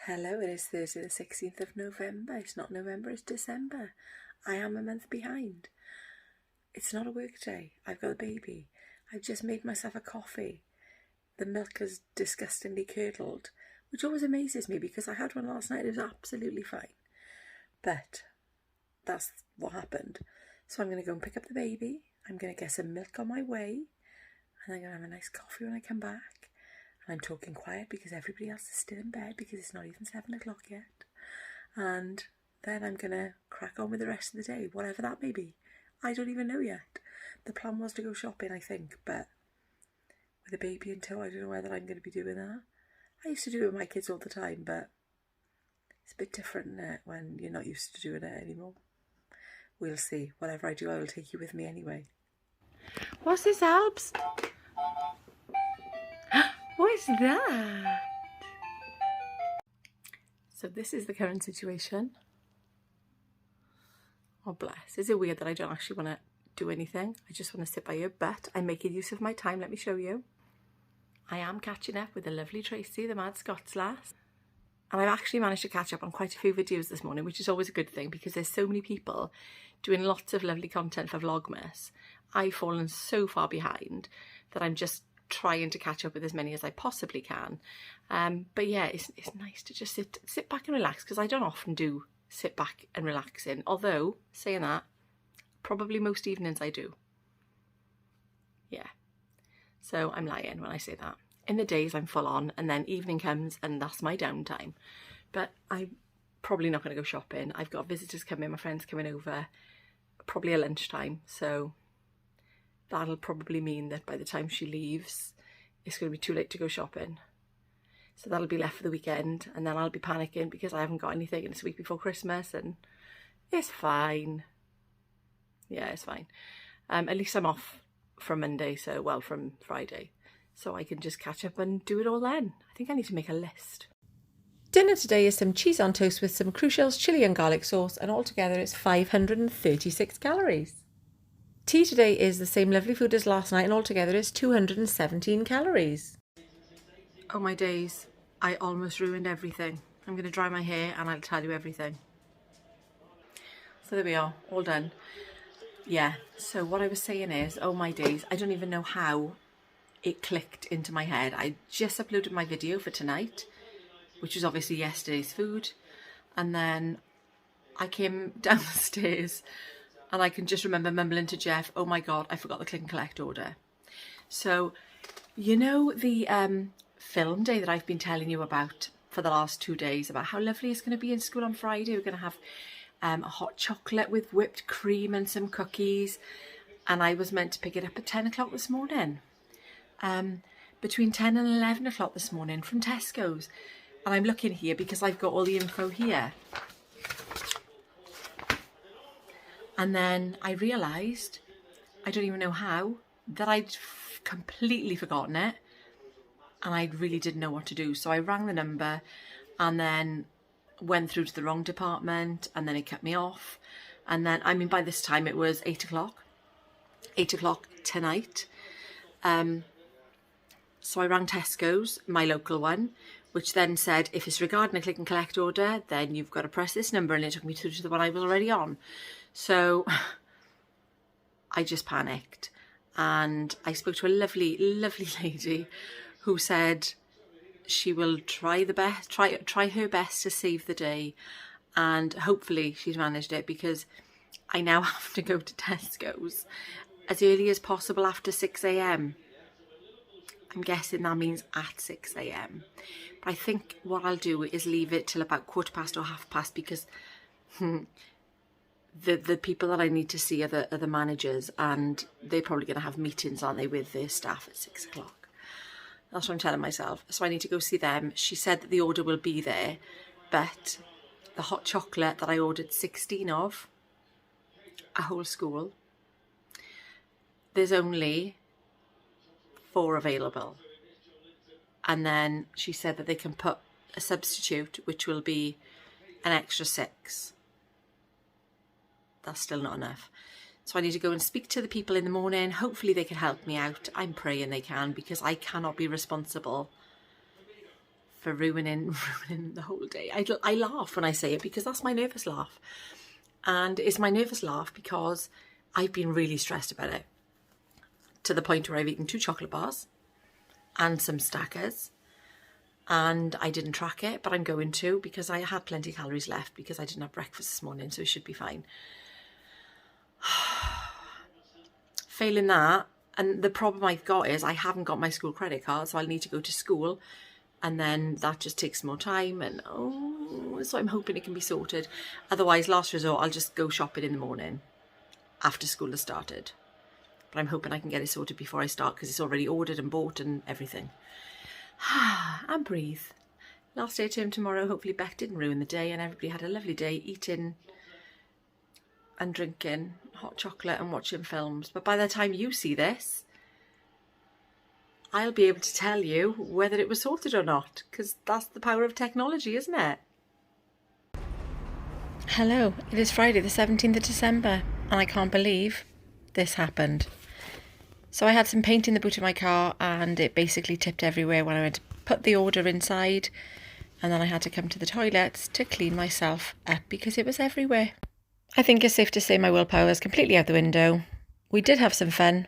Hello, it is Thursday the 16th of November. It's not November, it's December. I am a month behind. It's not a work day. I've got a baby. I've just made myself a coffee. The milk is disgustingly curdled, which always amazes me because I had one last night. It was absolutely fine. But that's what happened. So I'm going to go and pick up the baby. I'm going to get some milk on my way. And I'm going to have a nice coffee when I come back. I'm talking quiet because everybody else is still in bed because it's not even 7 o'clock yet. And then I'm going to crack on with the rest of the day, whatever that may be. I don't even know yet. The plan was to go shopping, I think, but with a baby in tow, I don't know whether I'm going to be doing that. I used to do it with my kids all the time, but it's a bit different when you're not used to doing it anymore. We'll see. Whatever I do, I will take you with me anyway. What's this, Albs? What's that? So this is the current situation. Oh bless. Is it weird that I don't actually want to do anything? I just want to sit by you, but I'm making use of my time. Let me show you. I am catching up with the lovely Tracy, the Mad Scots lass. And I've actually managed to catch up on quite a few videos this morning, which is always a good thing because there's so many people doing lots of lovely content for Vlogmas. I've fallen so far behind that I'm just trying to catch up with as many as I possibly can. But yeah, it's nice to just sit back and relax because I don't often do sit back and relaxing. Although, saying that, probably most evenings I do. Yeah. So I'm lying when I say that. In the days I'm full on and then evening comes and that's my downtime. But I'm probably not going to go shopping. I've got visitors coming, my friends coming over, probably at lunchtime. So that'll probably mean that by the time she leaves, it's going to be too late to go shopping. So that'll be left for the weekend and then I'll be panicking because I haven't got anything and it's a week before Christmas and it's fine. Yeah, it's fine. At least I'm off from Monday, from Friday. So I can just catch up and do it all then. I think I need to make a list. Dinner today is some cheese on toast with some Crucial's chilli and garlic sauce and altogether it's 536 calories. Tea today is the same lovely food as last night and altogether is 217 calories. Oh my days, I almost ruined everything. I'm going to dry my hair and I'll tell you everything. So there we are, all done. Yeah, so what I was saying is, oh my days, I don't even know how it clicked into my head. I just uploaded my video for tonight, which was obviously yesterday's food. And then I came down the stairs and I can just remember mumbling to Jeff, oh my God, I forgot the click and collect order. So, you know the film day that I've been telling you about for the last 2 days, about how lovely it's going to be in school on Friday. We're going to have a hot chocolate with whipped cream and some cookies. And I was meant to pick it up at 10 o'clock this morning. Between 10 and 11 o'clock this morning from Tesco's. And I'm looking here because I've got all the info here. And then I realised, I don't even know how, that I'd completely forgotten it. And I really didn't know what to do. So I rang the number and then went through to the wrong department and then it cut me off. And then, I mean, by this time it was 8 o'clock. 8 o'clock tonight. So I rang Tesco's, my local one, which then said, if it's regarding a click and collect order, then you've got to press this number, and it took me through to the one I was already on. So I just panicked and I spoke to a lovely, lovely lady who said she will try her best to save the day, and hopefully she's managed it because I now have to go to Tesco's as early as possible after 6 a.m. I'm guessing that means at 6 a.m. But I think what I'll do is leave it till about 15:15 or 30:30 because the people that I need to see are the managers, and they're probably going to have meetings, aren't they, with their staff at 6 o'clock. That's what I'm telling myself. So I need to go see them. She said that the order will be there, but the hot chocolate that I ordered 16 of, a whole school, there's only 4 available. And then she said that they can put a substitute, which will be an extra 6. That's still not enough. So I need to go and speak to the people in the morning. Hopefully they can help me out. I'm praying they can, because I cannot be responsible for ruining the whole day. I laugh when I say it because that's my nervous laugh. And it's my nervous laugh because I've been really stressed about it, to the point where I've eaten 2 chocolate bars and some Stackers, and I didn't track it, but I'm going to, because I had plenty of calories left because I didn't have breakfast this morning, so it should be fine. Failing that, and the problem I've got is I haven't got my school credit card, so I'll need to go to school, and then that just takes more time, and so I'm hoping it can be sorted. Otherwise, last resort, I'll just go shopping in the morning after school has started. But I'm hoping I can get it sorted before I start, because it's already ordered and bought and everything. And breathe. Last day of term tomorrow. Hopefully Beck didn't ruin the day and everybody had a lovely day eating and drinking hot chocolate and watching films. But by the time you see this, I'll be able to tell you whether it was sorted or not, because that's the power of technology, isn't it? Hello, it is Friday the 17th of December and I can't believe this happened. So I had some paint in the boot of my car and it basically tipped everywhere when I went to put the order inside, and then I had to come to the toilets to clean myself up because it was everywhere. I think it's safe to say my willpower is completely out the window. We did have some fun,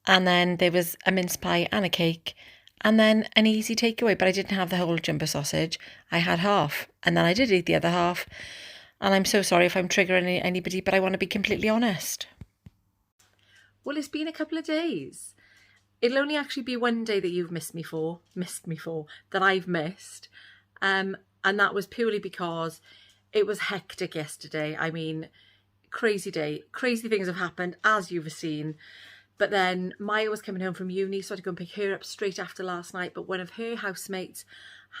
and then there was a mince pie and a cake, and then an easy takeaway, but I didn't have the whole jumbo sausage. I had half, and then I did eat the other half, and I'm so sorry if I'm triggering anybody, but I want to be completely honest. Well, it's been a couple of days. It'll only actually be one day that you've missed me for, that I've missed. And that was purely because it was hectic yesterday. I mean, crazy day. Crazy things have happened, as you've seen. But then Maya was coming home from uni, so I had to go and pick her up straight after last night. But one of her housemates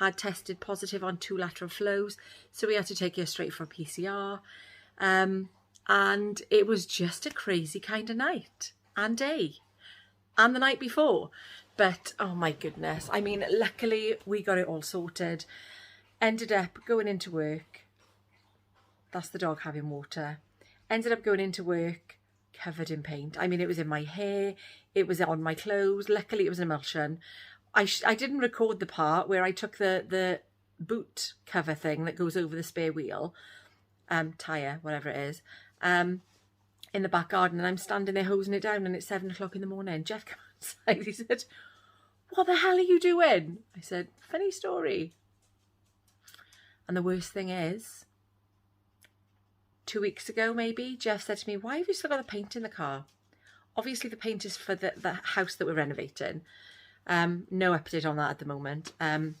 had tested positive on 2 lateral flows, so we had to take her straight for a PCR. And it was just a crazy kind of night and day, and the night before. But oh my goodness, I mean, luckily we got it all sorted. Ended up going into work. That's the dog having water. Ended up going into work covered in paint. I mean, it was in my hair, it was on my clothes. Luckily it was an emulsion. I didn't record the part where I took the boot cover thing that goes over the spare wheel, tyre, whatever it is, in the back garden, and I'm standing there hosing it down, and it's 7 o'clock in the morning. Jeff came outside, he said, "What the hell are you doing?" I said, "Funny story." And the worst thing is, 2 weeks ago maybe, Jeff said to me, "Why have you still got the paint in the car?" Obviously the paint is for the house that we're renovating. No update on that at the moment. And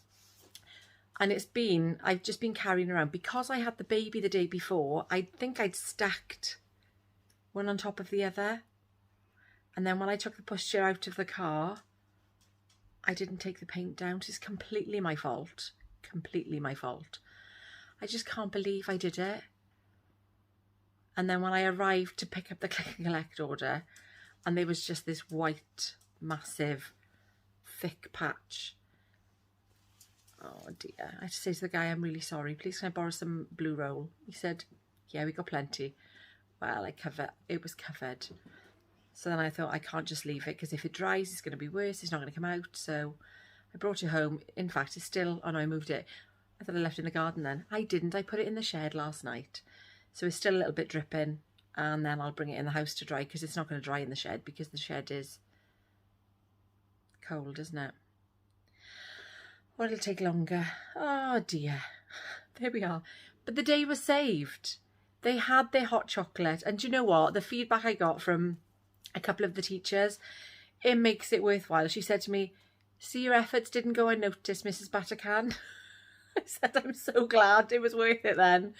I've just been carrying around, because I had the baby the day before, I think I'd stacked one on top of the other. And then when I took the pushchair out of the car, I didn't take the paint down. So it's completely my fault. Completely my fault. I just can't believe I did it. And then when I arrived to pick up the click and collect order, and there was just this white, massive, thick patch. Oh dear. I had to say to the guy, "I'm really sorry. Please can I borrow some blue roll?" He said, "Yeah, we got plenty." Well, it was covered. So then I thought, I can't just leave it, because if it dries, it's going to be worse. It's not going to come out. So I brought it home. In fact, it's still, oh no, I moved it. I thought I left it in the garden then. I didn't. I put it in the shed last night. So it's still a little bit dripping. And then I'll bring it in the house to dry, because it's not going to dry in the shed, because the shed is cold, isn't it? Or it'll take longer. Oh dear. There we are. But the day was saved. They had their hot chocolate. And do you know what? The feedback I got from a couple of the teachers, it makes it worthwhile. She said to me, "See, your efforts didn't go unnoticed, Mrs. Buttercan." I said, "I'm so glad it was worth it then."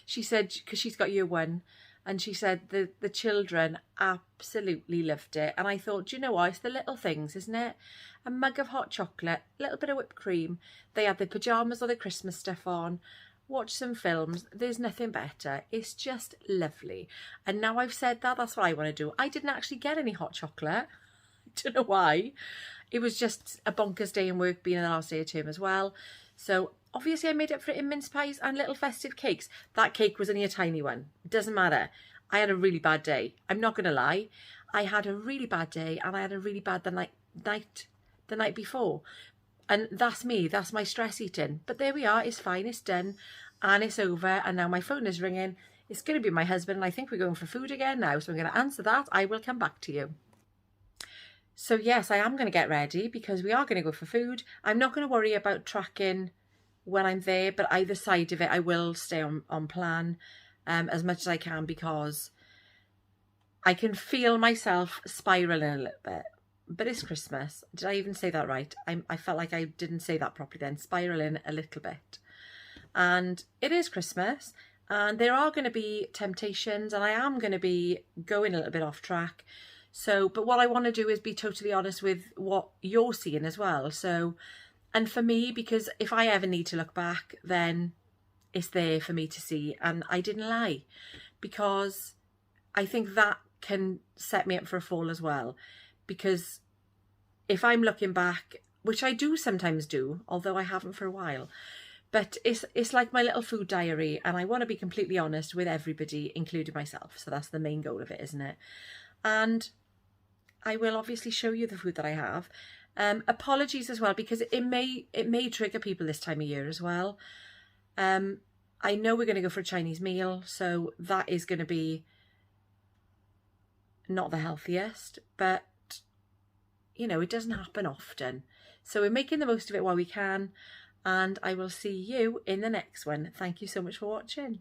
She said, because she's got year 1, and she said the children absolutely loved it. And I thought, do you know what? It's the little things, isn't it? A mug of hot chocolate, a little bit of whipped cream. They had their pyjamas or their Christmas stuff on. Watch some films. There's nothing better. It's just lovely. And now I've said that, that's what I want to do. I didn't actually get any hot chocolate. I don't know why. It was just a bonkers day in work, being the last day of term as well. So obviously I made up for it in mince pies and little festive cakes. That cake was only a tiny one. It doesn't matter. I had a really bad day. I'm not going to lie. I had a really bad day, and I had a really bad the night before. And that's me, that's my stress eating. But there we are, it's fine, it's done, and it's over, and now my phone is ringing. It's going to be my husband, and I think we're going for food again now, so I'm going to answer that. I will come back to you. So yes, I am going to get ready because we are going to go for food. I'm not going to worry about tracking when I'm there, but either side of it, I will stay on plan as much as I can, because I can feel myself spiraling a little bit. But it's Christmas. Did I even say that right? I felt like I didn't say that properly then. Spiraling a little bit. And it is Christmas, and there are going to be temptations, and I am going to be going a little bit off track. So, but what I want to do is be totally honest with what you're seeing as well. So, and for me, because if I ever need to look back, then it's there for me to see. And I didn't lie, because I think that can set me up for a fall as well. Because if I'm looking back, which I do sometimes do, although I haven't for a while, but it's like my little food diary, and I want to be completely honest with everybody, including myself. So that's the main goal of it, isn't it? And I will obviously show you the food that I have. Apologies as well, because it may trigger people this time of year as well. I know we're going to go for a Chinese meal, so that is going to be not the healthiest, but you know, it doesn't happen often. So we're making the most of it while we can, and I will see you in the next one. Thank you so much for watching.